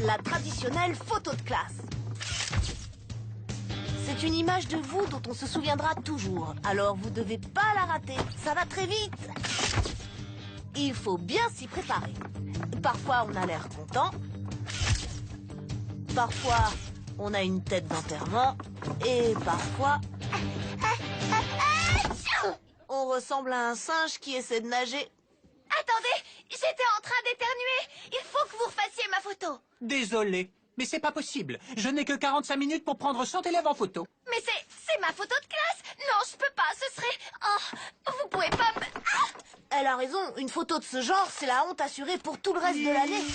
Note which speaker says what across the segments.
Speaker 1: la traditionnelle photo de classe. C'est une image de vous dont on se souviendra toujours, alors vous devez pas la rater, ça va très vite. Il faut bien s'y préparer. Parfois on a l'air content, parfois on a une tête d'enterrement, et parfois on ressemble à un singe qui essaie de nager.
Speaker 2: Attendez, j'étais en train d'éternuer. Il faut que vous refassiez ma photo.
Speaker 3: Désolé, mais c'est pas possible. Je n'ai que 45 minutes pour prendre 100 élèves en photo.
Speaker 2: Mais c'est ma photo de classe. Non, je peux pas, ce serait... Oh, vous pouvez pas me... Ah!
Speaker 1: Elle a raison, une photo de ce genre, c'est la honte assurée pour tout le reste de l'année.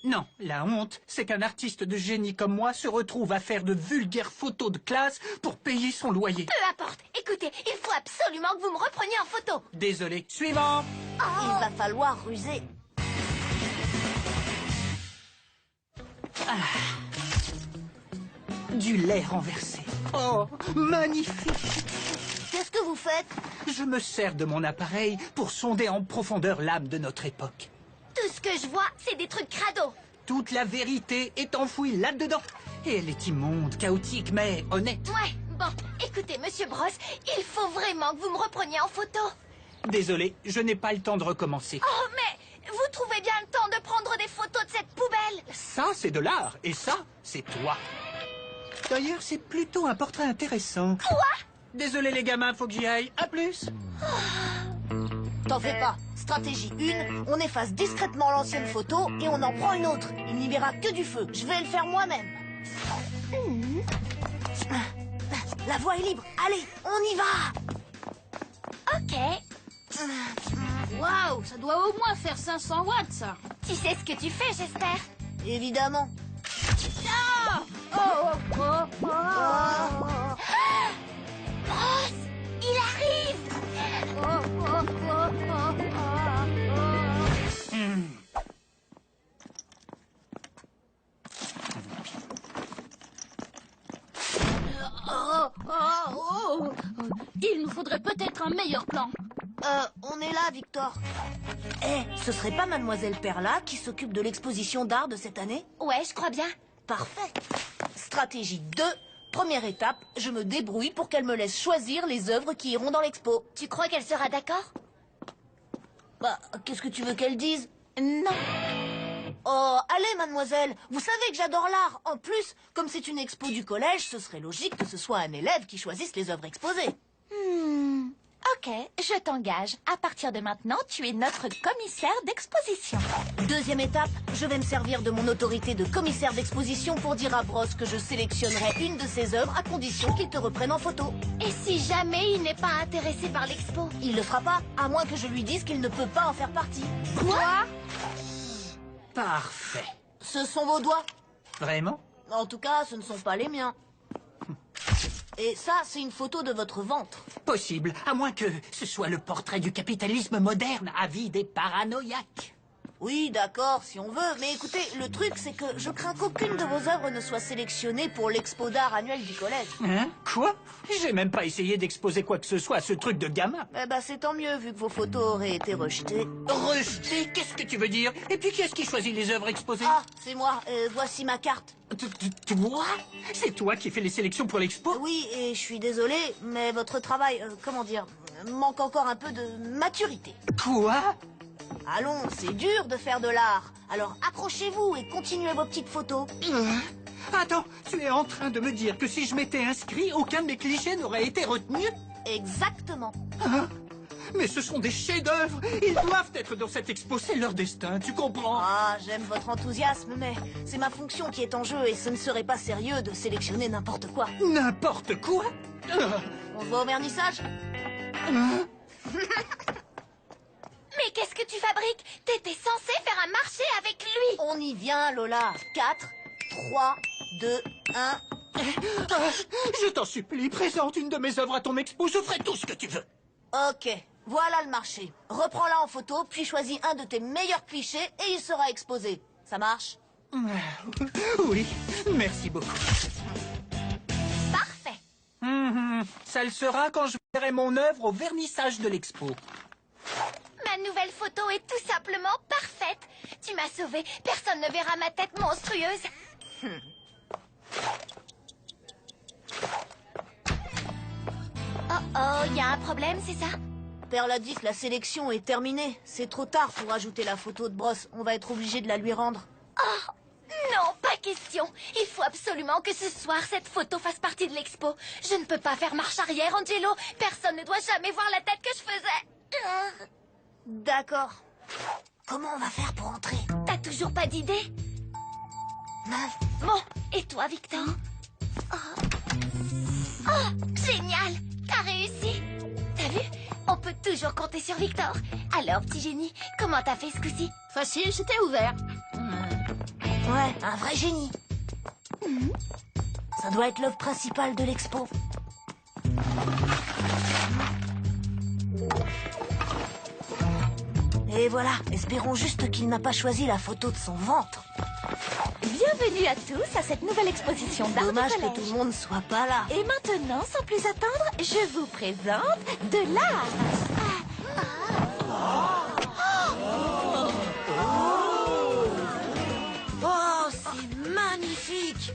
Speaker 3: Non, la honte, c'est qu'un artiste de génie comme moi se retrouve à faire de vulgaires photos de classe pour payer son loyer.
Speaker 2: Peu importe. Écoutez, il faut absolument que vous me repreniez en photo.
Speaker 3: Désolé. Suivant.
Speaker 1: Il va falloir ruser.
Speaker 3: Du lait renversé. Oh, magnifique.
Speaker 1: Qu'est-ce que vous faites?
Speaker 3: Je me sers de mon appareil pour sonder en profondeur l'âme de notre époque.
Speaker 2: Tout ce que je vois, c'est des trucs crados.
Speaker 3: Toute la vérité est enfouie là-dedans. Et elle est immonde, chaotique, mais honnête.
Speaker 2: Ouais, bon, écoutez, Monsieur Brosse, il faut vraiment que vous me repreniez en photo.
Speaker 3: Désolé, je n'ai pas le temps de recommencer.
Speaker 2: Oh, mais vous trouvez bien le temps de prendre des photos de cette poubelle?
Speaker 3: Ça, c'est de l'art. Et ça, c'est toi. D'ailleurs, c'est plutôt un portrait intéressant.
Speaker 2: Quoi?
Speaker 3: Désolé les gamins, faut que j'y aille. À plus.
Speaker 1: T'en fais pas. Stratégie 1, on efface discrètement l'ancienne photo et on en prend une autre. Il n'y verra que du feu. Je vais le faire moi-même. La voie est libre. Allez, on y va.
Speaker 2: Ok.
Speaker 4: Waouh, ça doit au moins faire 500 watts, ça.
Speaker 2: Tu sais ce que tu fais, j'espère.
Speaker 1: Évidemment.
Speaker 2: Brosse, il arrive.
Speaker 4: Il nous faudrait peut-être un meilleur plan.
Speaker 1: On est là, Victor. Eh, ce serait pas Mademoiselle Perla qui s'occupe de l'exposition d'art de cette année?
Speaker 2: Ouais, je crois bien.
Speaker 1: Parfait. Stratégie 2, première étape, je me débrouille pour qu'elle me laisse choisir les œuvres qui iront dans l'expo.
Speaker 2: Tu crois qu'elle sera d'accord?
Speaker 1: Bah, qu'est-ce que tu veux qu'elle dise?
Speaker 2: Non.
Speaker 1: Oh, allez, mademoiselle, vous savez que j'adore l'art. En plus, comme c'est une expo du collège, ce serait logique que ce soit un élève qui choisisse les œuvres exposées.
Speaker 2: Ok, je t'engage. À partir de maintenant, tu es notre commissaire d'exposition.
Speaker 1: Deuxième étape, je vais me servir de mon autorité de commissaire d'exposition pour dire à Brosse que je sélectionnerai une de ses œuvres à condition qu'il te reprenne en photo.
Speaker 2: Et si jamais il n'est pas intéressé par l'expo?
Speaker 1: Il le fera pas, à moins que je lui dise qu'il ne peut pas en faire partie.
Speaker 2: Quoi?
Speaker 3: Parfait.
Speaker 1: Ce sont vos doigts.
Speaker 3: Vraiment?
Speaker 1: En tout cas, ce ne sont pas les miens. Et ça, c'est une photo de votre ventre.
Speaker 3: Possible, à moins que ce soit le portrait du capitalisme moderne, avide et paranoïaque.
Speaker 1: Oui, d'accord, si on veut. Mais écoutez, le truc, c'est que je crains qu'aucune de vos œuvres ne soit sélectionnée pour l'expo d'art annuel du collège.
Speaker 3: Hein? Quoi? J'ai même pas essayé d'exposer quoi que ce soit à ce truc de gamin.
Speaker 1: Eh ben, c'est tant mieux, vu que vos photos auraient été rejetées.
Speaker 3: Rejeté? Qu'est-ce que tu veux dire? Et puis qui est-ce qui choisit les œuvres exposées?
Speaker 1: Ah, c'est moi. Voici ma carte.
Speaker 3: Toi? C'est toi qui fais les sélections pour l'expo?
Speaker 1: Oui, et je suis désolée, mais votre travail, comment dire, manque encore un peu de maturité.
Speaker 3: Quoi?
Speaker 1: Allons, c'est dur de faire de l'art. Alors accrochez-vous et continuez vos petites photos.
Speaker 3: Attends, tu es en train de me dire que si je m'étais inscrit, aucun de mes clichés n'aurait été retenu?
Speaker 1: Exactement.
Speaker 3: Hein? Mais ce sont des chefs-d'œuvre. Ils doivent être dans cette expo. C'est leur destin, tu comprends?
Speaker 1: Ah, j'aime votre enthousiasme, mais c'est ma fonction qui est en jeu et ce ne serait pas sérieux de sélectionner n'importe quoi.
Speaker 3: N'importe quoi?
Speaker 1: On se voit au vernissage?
Speaker 2: Mais qu'est-ce que tu fabriques? T'étais censé faire un marché avec lui.
Speaker 1: On y vient, Lola. 4, 3, 2, 1...
Speaker 3: Je t'en supplie, présente une de mes œuvres à ton expo. Je ferai tout ce que tu veux.
Speaker 1: Ok, voilà le marché. Reprends-la en photo, puis choisis un de tes meilleurs clichés et il sera exposé. Ça marche?
Speaker 3: Oui, merci beaucoup.
Speaker 2: Parfait.
Speaker 3: Ça le sera quand je verrai mon œuvre au vernissage de l'expo.
Speaker 2: Mais Ma nouvelle photo est tout simplement parfaite. Tu m'as sauvée. Personne ne verra ma tête monstrueuse. Oh, il y a un problème, c'est ça?
Speaker 1: Perle a dit que la sélection est terminée. C'est trop tard pour ajouter la photo de Brosse. On va être obligé de la lui rendre.
Speaker 2: Oh, non, pas question. Il faut absolument que ce soir, cette photo fasse partie de l'expo. Je ne peux pas faire marche arrière, Angelo. Personne ne doit jamais voir la tête que je faisais.
Speaker 1: D'accord. Comment on va faire pour entrer?
Speaker 2: T'as toujours pas d'idée?
Speaker 1: Non.
Speaker 2: Bon, et toi, Victor? Oh, génial! T'as réussi! T'as vu? On peut toujours compter sur Victor. Alors, petit génie, comment t'as fait ce coup-ci?
Speaker 4: Facile, c'était ouvert.
Speaker 1: Ouais, un vrai génie. Ça doit être l'œuvre principale de l'expo. Et voilà, espérons juste qu'il n'a pas choisi la photo de son ventre.
Speaker 2: Bienvenue à tous à cette nouvelle exposition d'art
Speaker 1: Dommage
Speaker 2: du
Speaker 1: que
Speaker 2: collège.
Speaker 1: tout le monde soit pas là.
Speaker 2: Et maintenant, sans plus attendre, je vous présente de l'art.
Speaker 1: Oh, c'est magnifique.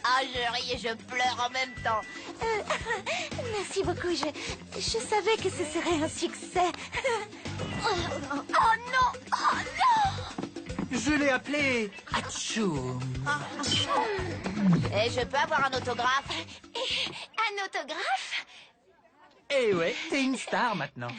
Speaker 2: Ah, je ris et je pleure en même temps. Merci beaucoup, je savais que ce serait un succès. Oh non! Oh non!
Speaker 3: Je l'ai appelé Atchoum.
Speaker 1: Et je peux avoir un autographe?
Speaker 2: Un autographe?
Speaker 3: Eh ouais, t'es une star maintenant.